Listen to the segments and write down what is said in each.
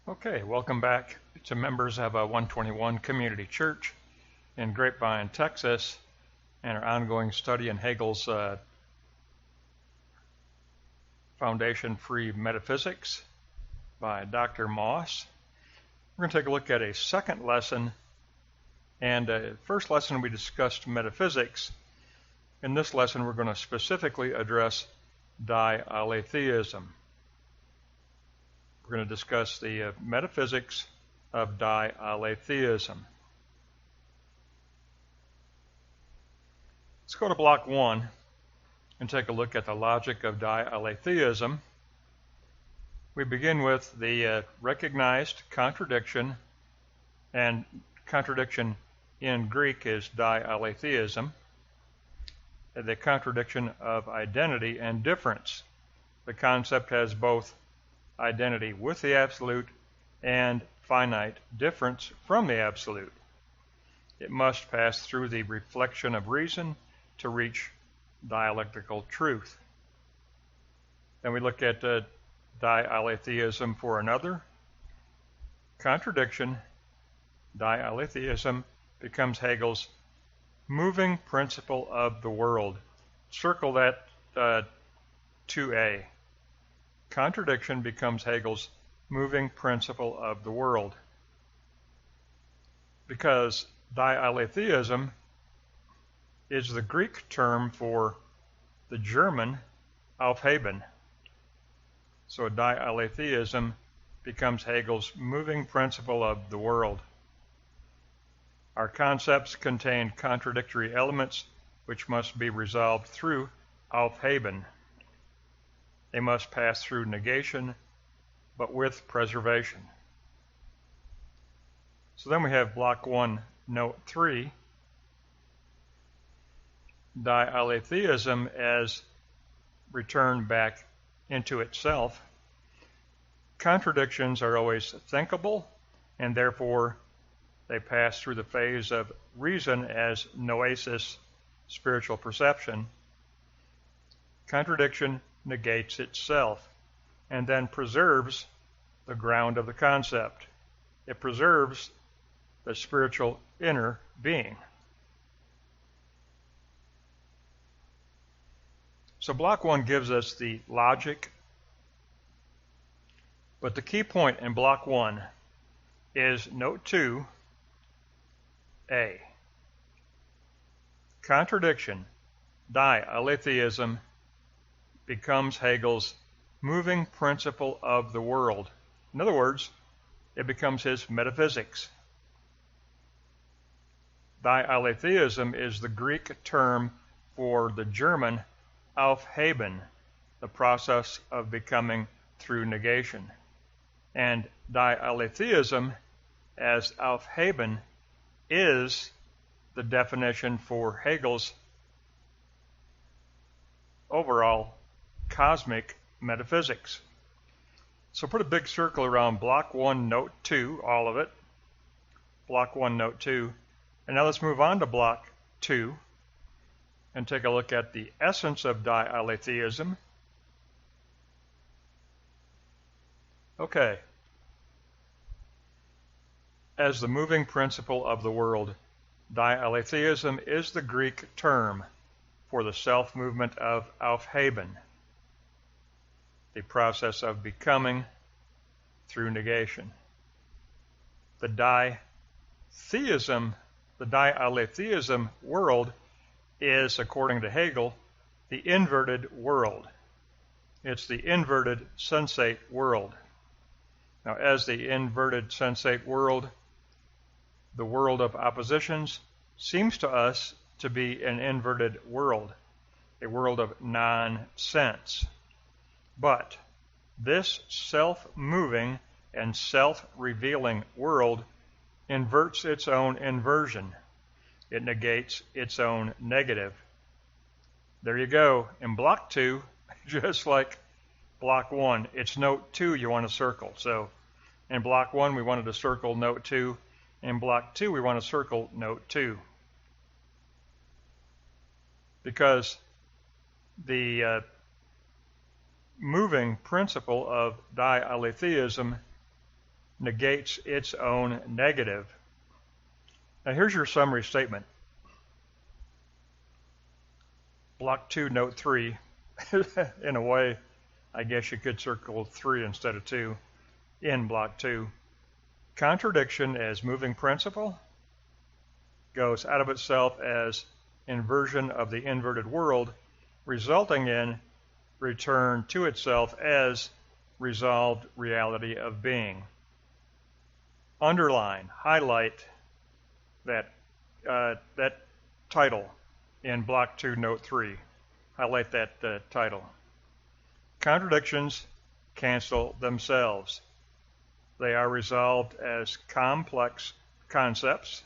Okay, welcome back to members of 121 Community Church in Grapevine, Texas, and our ongoing study in Hegel's Foundation-Free Metaphysics by Dr. Moss. We're going to take a look at a second lesson, and first lesson we discussed metaphysics. In this lesson we're going to specifically address Di-Aletheism. We're going to discuss the metaphysics of Di-Aletheism. Let's go to block 1 and take a look at the logic of Di-Aletheism. We begin with the recognized contradiction, and contradiction in Greek is Di-Aletheism, the contradiction of identity and difference. The concept has both identity with the absolute and finite difference from the absolute. It must pass through the reflection of reason to reach dialectical truth. Then we look at Di-Aletheism for another contradiction. Di-Aletheism becomes Hegel's moving principle of the world. Circle that 2a. Contradiction becomes Hegel's moving principle of the world. Because Di-Aletheism is the Greek term for the German Aufheben. So Di-Aletheism becomes Hegel's moving principle of the world. Our concepts contain contradictory elements which must be resolved through Aufheben. They must pass through negation, but with preservation. So then we have block 1, note 3, Di-Aletheism as return back into itself. Contradictions are always thinkable, and therefore they pass through the phase of reason as noesis, spiritual perception. Contradiction negates itself and then preserves the ground of the concept. It preserves the spiritual inner being. So block 1 gives us the logic, but the key point in block 1 is note 2a. Contradiction, Di-Aletheism, becomes Hegel's moving principle of the world. In other words, it becomes his metaphysics. Di-Aletheism is the Greek term for the German Aufheben, the process of becoming through negation. And Di-Aletheism as Aufheben is the definition for Hegel's overall cosmic metaphysics. So put a big circle around block 1, note 2, all of it. Block 1, note 2. And now let's move on to block 2 and take a look at the essence of Di-Aletheism. Okay. As the moving principle of the world, Di-Aletheism is the Greek term for the self-movement of Aufheben, the process of becoming through negation. The Di-Aletheism world is, according to Hegel, the inverted world. It's the inverted sensate world. Now, as the inverted sensate world, the world of oppositions seems to us to be an inverted world, a world of nonsense. But this self-moving and self-revealing world inverts its own inversion. It negates its own negative. There you go. In block 2, just like block 1, it's note 2 you want to circle. So in block 1 we wanted to circle note 2. In block 2 we want to circle note 2. Because the moving principle of Di-Aletheism negates its own negative. Now here's your summary statement. Block 2, note 3. In a way, I guess you could circle 3 instead of 2 in block 2. Contradiction as moving principle goes out of itself as inversion of the inverted world, resulting in return to itself as resolved reality of being. Underline, highlight that title in block 2, note 3. Highlight that title. Contradictions cancel themselves. They are resolved as complex concepts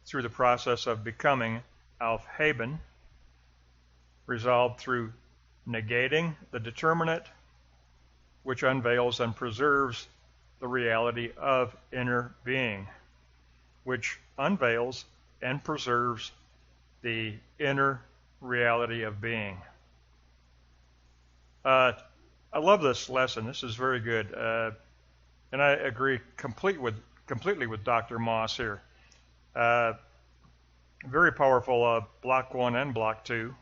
through the process of becoming auf Heben, resolved through negating the determinate, which unveils and preserves the reality of inner being, which unveils and preserves the inner reality of being. I love this lesson. This is very good. And I agree completely with Dr. Moss here. Very powerful block 1 and block 2.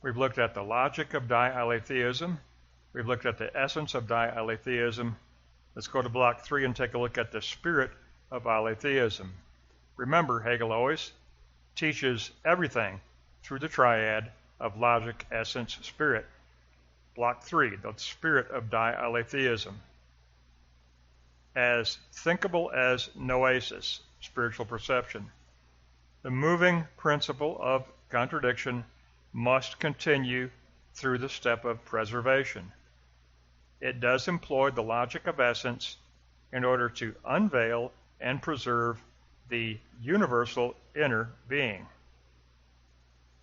We've looked at the logic of Di-Aletheism. We've looked at the essence of Di-Aletheism. Let's go to block 3 and take a look at the spirit of Aletheism. Remember, Hegel always teaches everything through the triad of logic, essence, spirit. Block 3, the spirit of Di-Aletheism. As thinkable as noesis, spiritual perception. The moving principle of contradiction must continue through the step of preservation. It does employ the logic of essence in order to unveil and preserve the universal inner being.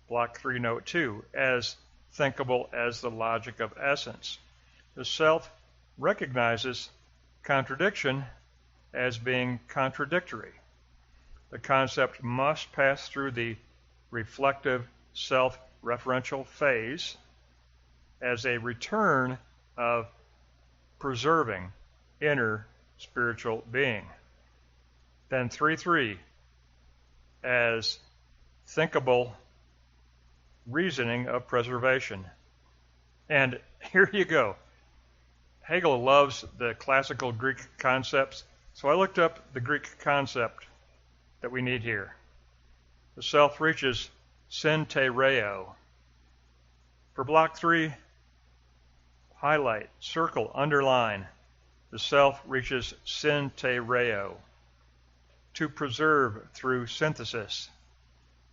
Block 3, note 2, as thinkable as the logic of essence. The self recognizes contradiction as being contradictory. The concept must pass through the reflective self-referential phase as a return of preserving inner spiritual being. Then 3.3 as thinkable reasoning of preservation. And here you go. Hegel loves the classical Greek concepts, so I looked up the Greek concept that we need here. The self reaches syntereo. For block 3, highlight, circle, underline. The self reaches syntereo. To preserve through synthesis.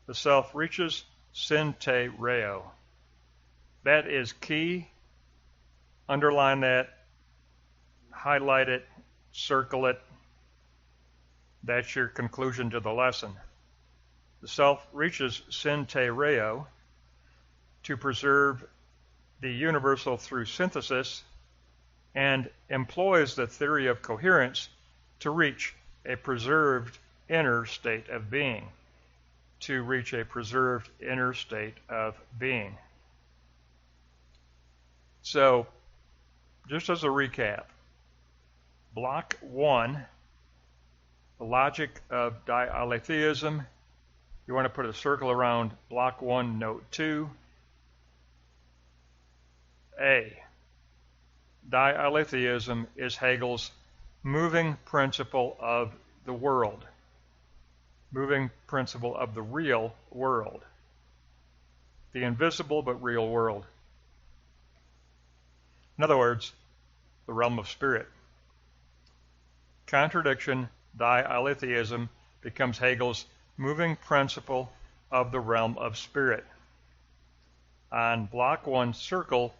The self reaches syntereo. That is key. Underline that. Highlight it. Circle it. That's your conclusion to the lesson. The self reaches syntereo to preserve the universal through synthesis and employs the theory of coherence to reach a preserved inner state of being. To reach a preserved inner state of being. So, just as a recap, block 1, the logic of Di-Aletheism, you want to put a circle around block 1, note 2. A. Di-Aletheism is Hegel's moving principle of the world, moving principle of the real world, the invisible but real world. In other words, the realm of spirit. Contradiction, Di-Aletheism, becomes Hegel's moving principle of the realm of spirit. On block 1, circle,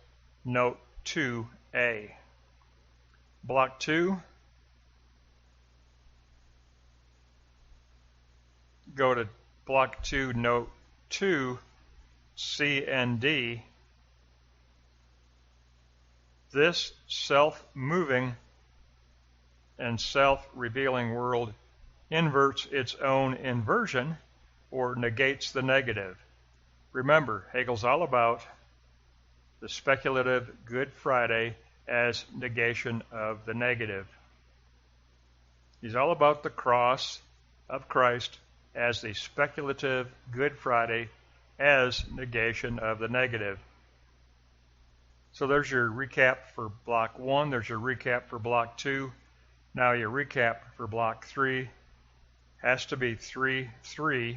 note 2A. Block 2, go to block 2, note 2, C and D. This self-moving and self-revealing world inverts its own inversion or negates the negative. Remember, Hegel's all about the speculative Good Friday as negation of the negative. He's all about the cross of Christ as the speculative Good Friday as negation of the negative. So there's your recap for block 1. There's your recap for block 2. Now your recap for block 3 has to be 3-3.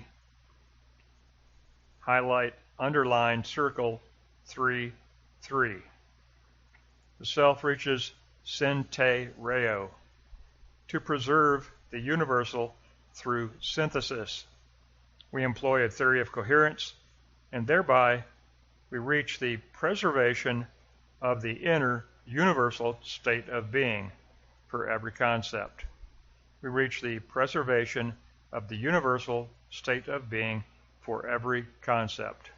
Highlight, underline, circle 3-3. The self reaches sin te reo, to preserve the universal through synthesis. We employ a theory of coherence, and thereby we reach the preservation of the inner universal state of being for every concept. We reach the preservation of the universal state of being for every concept.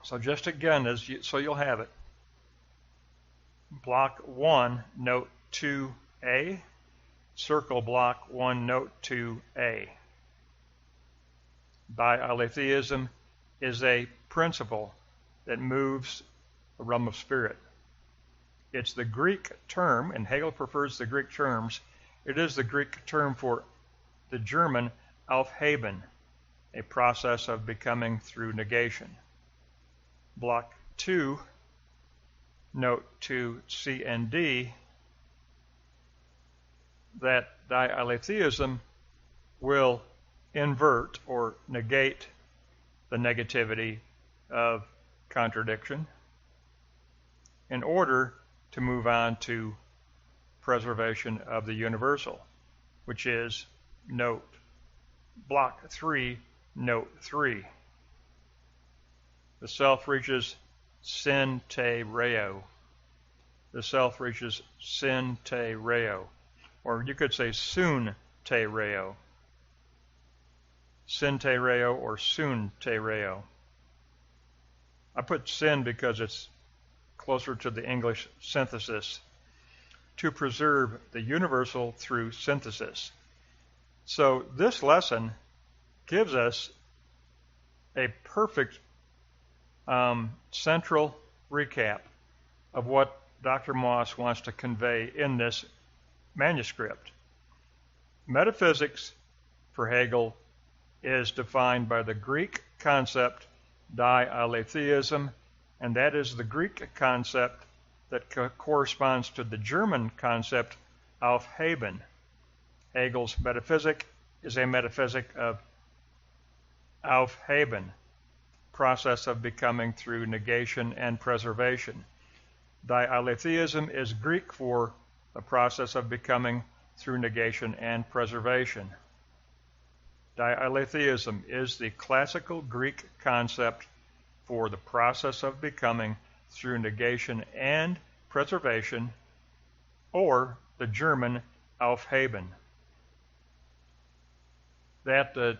So just again, so you'll have it. Block 1, note 2A. Circle block 1, note 2A. Di-Aletheism is a principle that moves the realm of spirit. It's the Greek term, and Hegel prefers the Greek terms. It is the Greek term for the German Aufheben, a process of becoming through negation. Block 2, note 2C and D, that Di-Aletheism will invert or negate the negativity of contradiction in order to move on to preservation of the universal, which is note block 3, note 3. The self reaches sin te reo. The self reaches sin te reo. Or you could say sun te reo. Sin te reo or sun te reo. I put sin because it's closer to the English synthesis. To preserve the universal through synthesis. So this lesson gives us a perfect central recap of what Dr. Moss wants to convey in this manuscript. Metaphysics for Hegel is defined by the Greek concept Di-Aletheism, and that is the Greek concept that corresponds to the German concept Aufheben. Hegel's metaphysic is a metaphysic of Aufheben, process of becoming through negation and preservation. Di-Aletheism is Greek for the process of becoming through negation and preservation. Di-Aletheism is the classical Greek concept for the process of becoming through negation and preservation, or the German Aufheben. That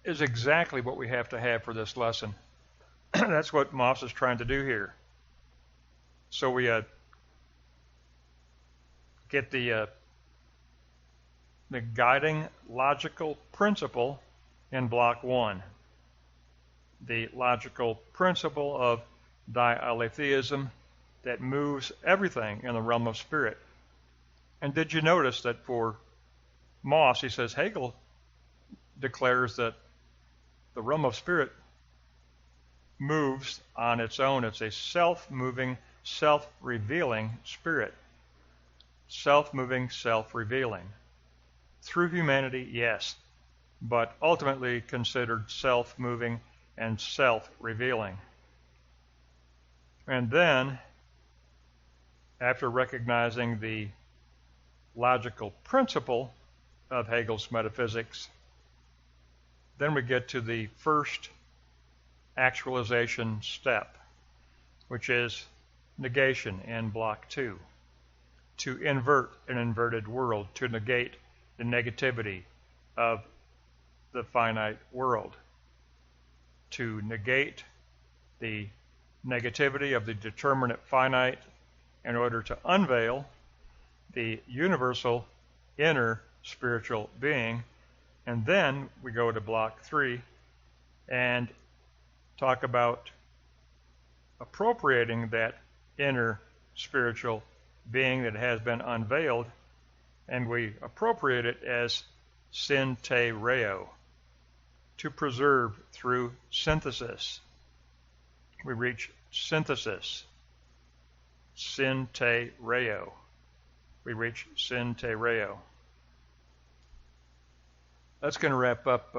is exactly what we have to have for this lesson. That's what Moss is trying to do here. So we get the guiding logical principle in block 1. The logical principle of Di-Aletheism that moves everything in the realm of spirit. And did you notice that for Moss, he says Hegel declares that the realm of spirit moves on its own. It's a self-moving, self-revealing spirit. Self-moving, self-revealing. Through humanity, yes, but ultimately considered self-moving and self-revealing. And then, after recognizing the logical principle of Hegel's metaphysics, then we get to the first actualization step, which is negation in block 2. To invert an inverted world, to negate the negativity of the finite world, to negate the negativity of the determinate finite in order to unveil the universal inner spiritual being. And then we go to block 3 and talk about appropriating that inner spiritual being that has been unveiled, and we appropriate it as synte reo, to preserve through synthesis. We reach synthesis, synte reo. We reach synte reo. That's going to wrap up